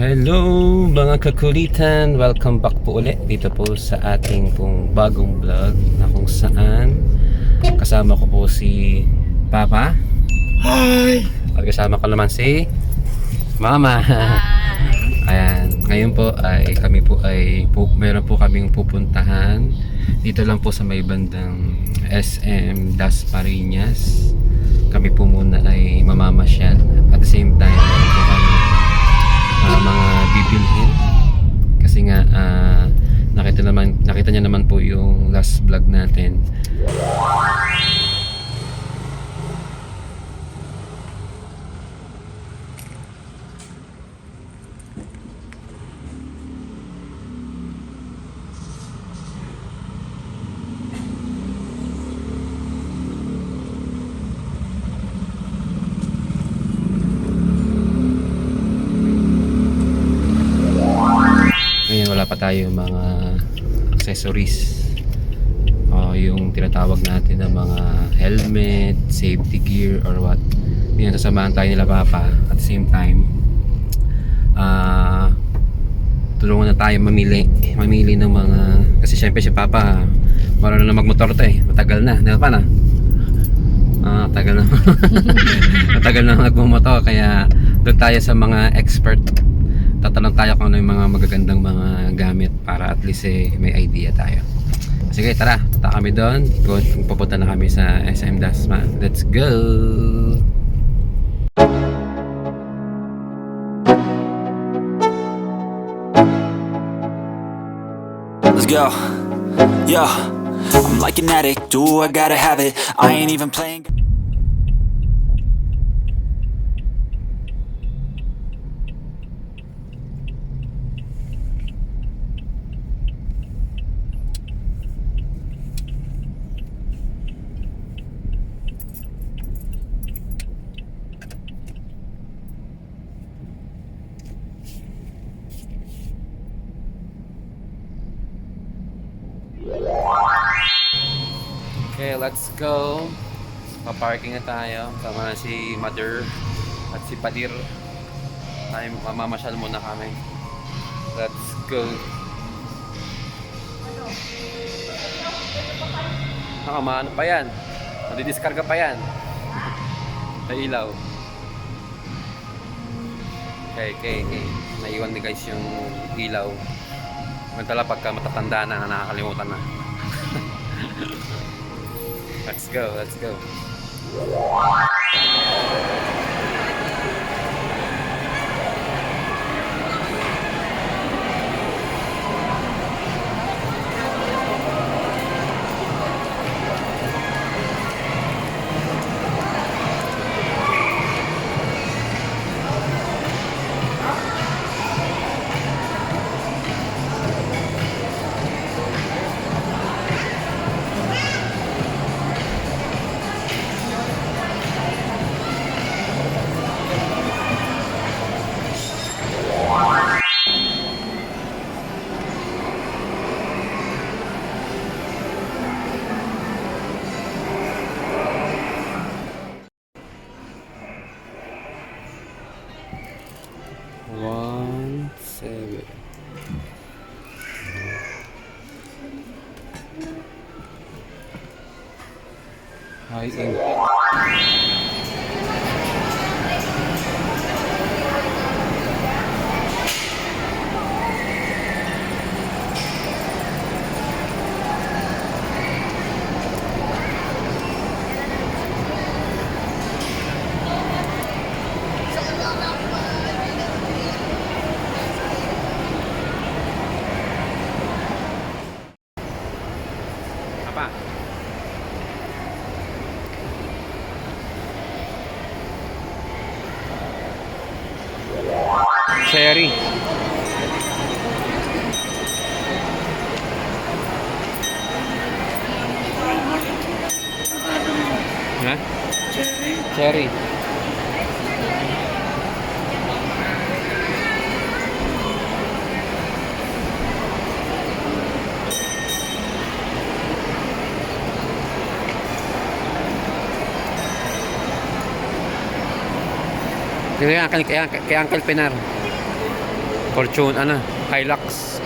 Hello mga kakulitan! Welcome back po ulit dito po sa ating pong bagong vlog na kung saan kasama ko po si Papa. Hi! At kasama ko naman si Mama. Hi! Ayan, ngayon po ay kami po ay meron po kaming pupuntahan dito lang po sa may bandang SM Dasmariñas. Kami po muna ay mamamasyal at the same time meron po kami mga bibilhin kasi nga nakita niya naman po yung last vlog natin. Ngayon wala pa tayo mga accessories o yung tinatawag natin ng mga helmet, safety gear or what. Ngayon sasamahan tayo nila Papa at the same time tulungan na tayo mamili ng mga, kasi syempre si Papa marunong na magmotor to matagal na, di ba na? Tagal na matagal na magmumotor, kaya doon tayo sa mga expert. Tatanong tayo kung ano yung mga magagandang mga gamit para at least may idea tayo. Sige, tara, punta kami doon. Pupunta na kami sa SM Dasma. Let's go! Let's go. Yo, I'm like an addict. Do I gotta have it? I ain't even playing. Okay, let's go. Pa-parking na tayo. Sama na si Mother at si Padir. Tayo mamamasyal muna kami. Let's go. Maano pa yan? Nadidiskarga pa yan. Sa ilaw. Okay. Naiwan ni guys yung ilaw. Magdala pagka matatanda na, nakakalimutan na. Let's go. High-end. Apa? Cherry. Ha? Cherry. Kay Uncle Pinar. Fortune, ano? Hilux.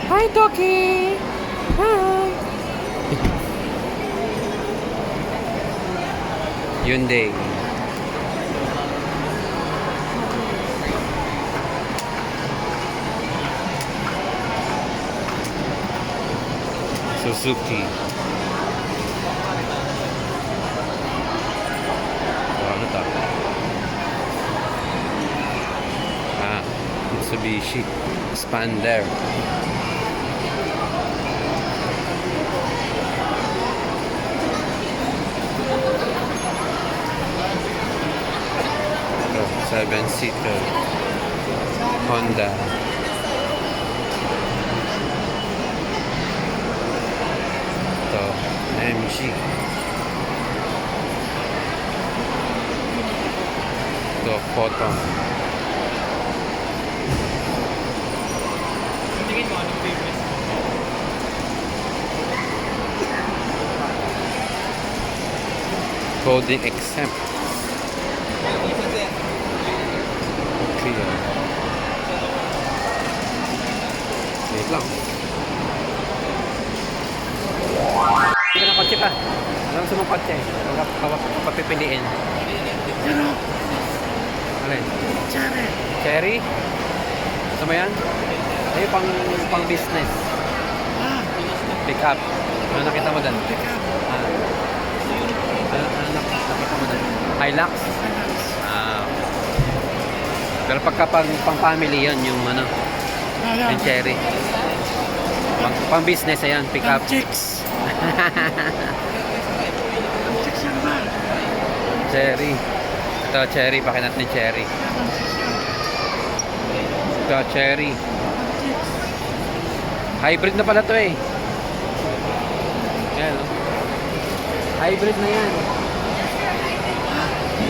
Hi, Toki! Hi! Hyundai. Suzuki. Ano to? Mitsubishi Expander. Ito, 7-seater Honda. Ito, MG. Ito, Photon. Coding exempt. Kia. Wait lang. Hindi ka ng kotse pa. Alam gusto mong kotse. Papipiliin. Ano? Alin? Cherry. Cherry? Gusto mo yan? Ay, pang business. Ah, Pick up. Ano nakita mo dyan? pick up. Ano nakita mo dyan? Hilux? Pero pagka pang family yun, yung ano, Ayan. yung cherry. Pang business ayan, pick up. Chicks. Chicks yan naman. Cherry. Ito, cherry. Pakin natin yung cherry. Ito, cherry. Hybrid na pala to eh. Yan, oh. Hybrid na yan.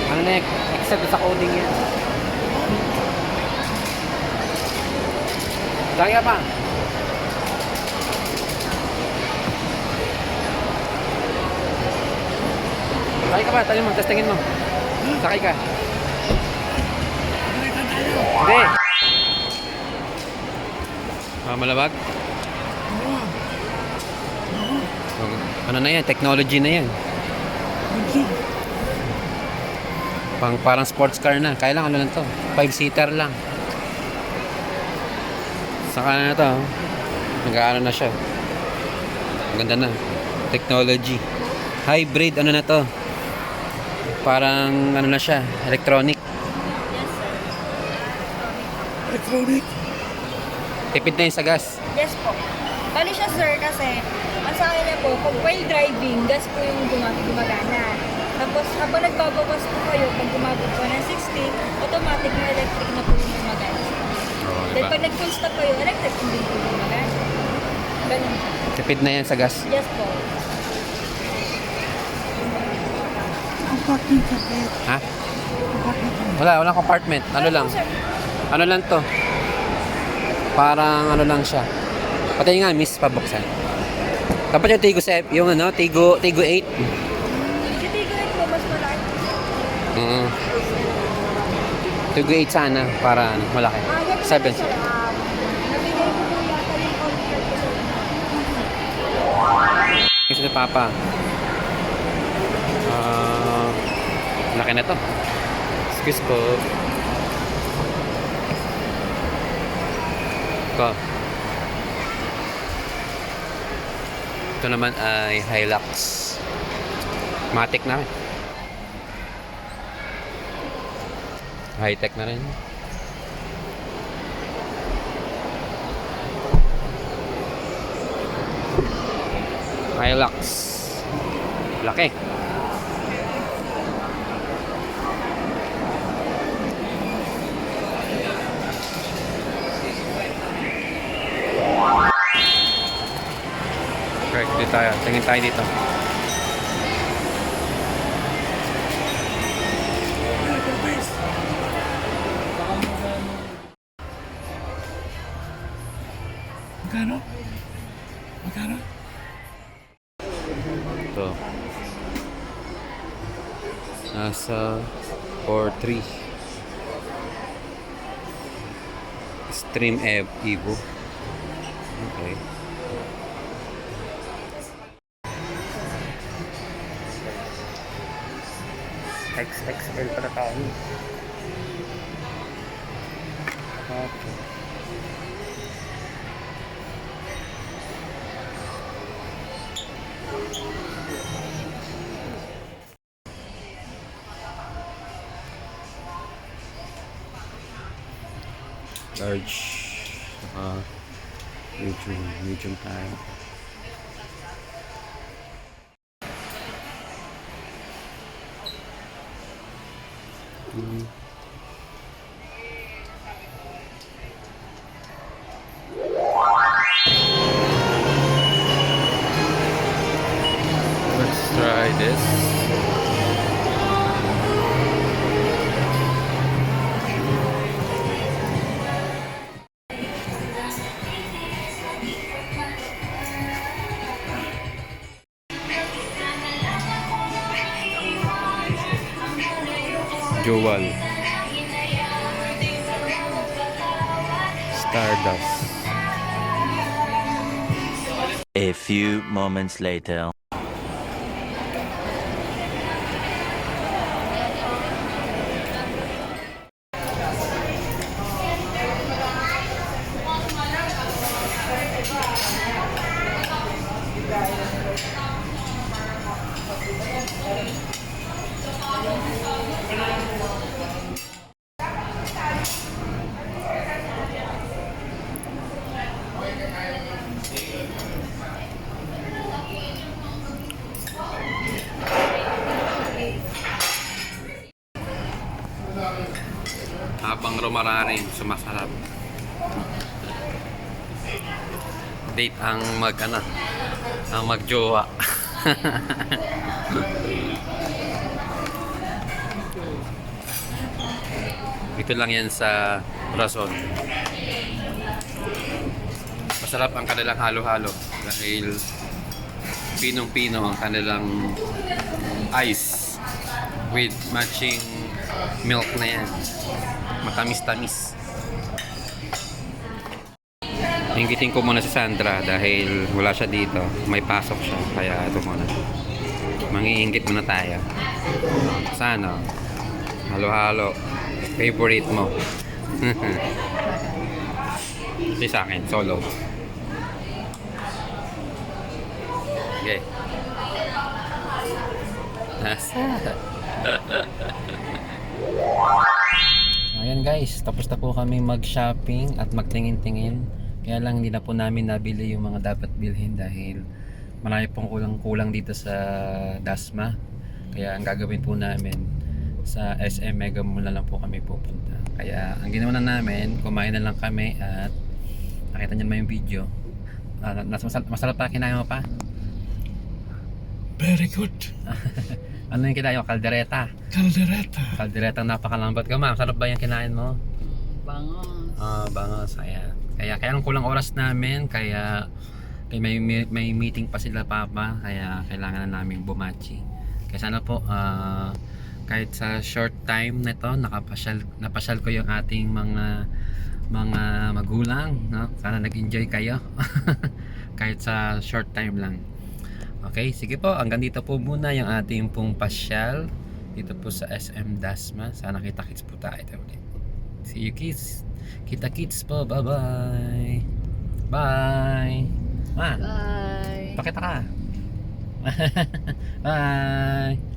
Ano na, except sa coding yan. Sakay ka pa. Sakay ka pa, tali mo, testingin mo. Sakay ka. Hindi. Malabag? Ano na yan? Technology na yan. Parang sports car na. Kaya lang ano lang to. 5-seater lang. Saka na to. Nag-aano na siya. Ang ganda na. Technology. Hybrid. Ano na to? Parang ano na siya. Electronic. Electronic. Tipid na yun sa gas. Yes po. Bali siya sir kasi ang sa akin niya po, pag while driving, gas po yung gumagana. Tapos habang nagbabawas po kayo, pag gumagod po ng 60, automatic na electric na po yung gumagana. Then pag nag-full stop kayo, electric din po yung gumagana. Ganun. Tipid na yan sa gas. Yes po. Compartment sa bed. Ha? Compartment. Walang compartment. Ano lang? Po, sir? Ano lang to? Parang ano lang siya. Pati nga, miss, pabuksan. Dapat yung Tigo 7, yung ano, Tigo 8. Si Tigret po, mas malaki. Tigo 8 sana, para ano, malaki. Ganun 7. na, sir. Nabigay ko po yata yung all-year ko sir. Kasi ni Papa. Laki na to. Excuse po. Ito. Ito naman ay Hilux. Matic na rin. High-tech na rin. Hilux. Laki. Correct, dito tayo. Tingin tayo dito. Nasa 4-3. Stream Evo. Okay. XXL pala tayo. Okay. Large. Medium tayo. Let's try this. Jowal. Stardust. A few moments later. Habang rumararin, sumasarap. Date ang ang magjowa. Ito lang yan sa Rason. Masarap ang kanilang halo-halo dahil pinong-pino ang kanilang ice with matching milk na yan. Matamis-tamis. Inggitin ko muna si Sandra dahil wala siya dito. May pasok siya. Kaya ito muna. Mangiinggit muna tayo. Sana. Halo-halo. Favorite mo. Hindi sa akin. Solo. Okay. Nasa. Ayan guys, tapos na po kami mag-shopping at magtingin-tingin. Kaya lang hindi na po namin nabili yung mga dapat bilhin dahil marami pong kulang-kulang dito sa Dasma. Kaya ang gagawin po namin sa SM Mega Mall na lang po kami pupunta. Kaya ang ginawa na namin, kumain na lang kami at nakita niyo naman yung video. Masarap pa, kinain mo pa? Very good. Ano yung kinain mo? Kaldereta. Caldereta. Kaldereta napakalambot ka ma'am. Sarap ba yung kinain mo? Bangos. Bangos. Ayan. Kaya ang kulang oras namin. Kaya may meeting pa sila papa. Kaya kailangan na namin bumachi. Kaya sana po kahit sa short time na ito napasyal ko yung ating mga magulang, no? Sana nag-enjoy kayo. Kahit sa short time lang. Okay, sige po, hanggang dito po muna yung ating pong pasyal dito po sa SM Dasma. Sana kita-kits po tayo ulit. See you kids. Kita-kits po, bye-bye. Bye. Ma, Bye. pakita ka. Bye.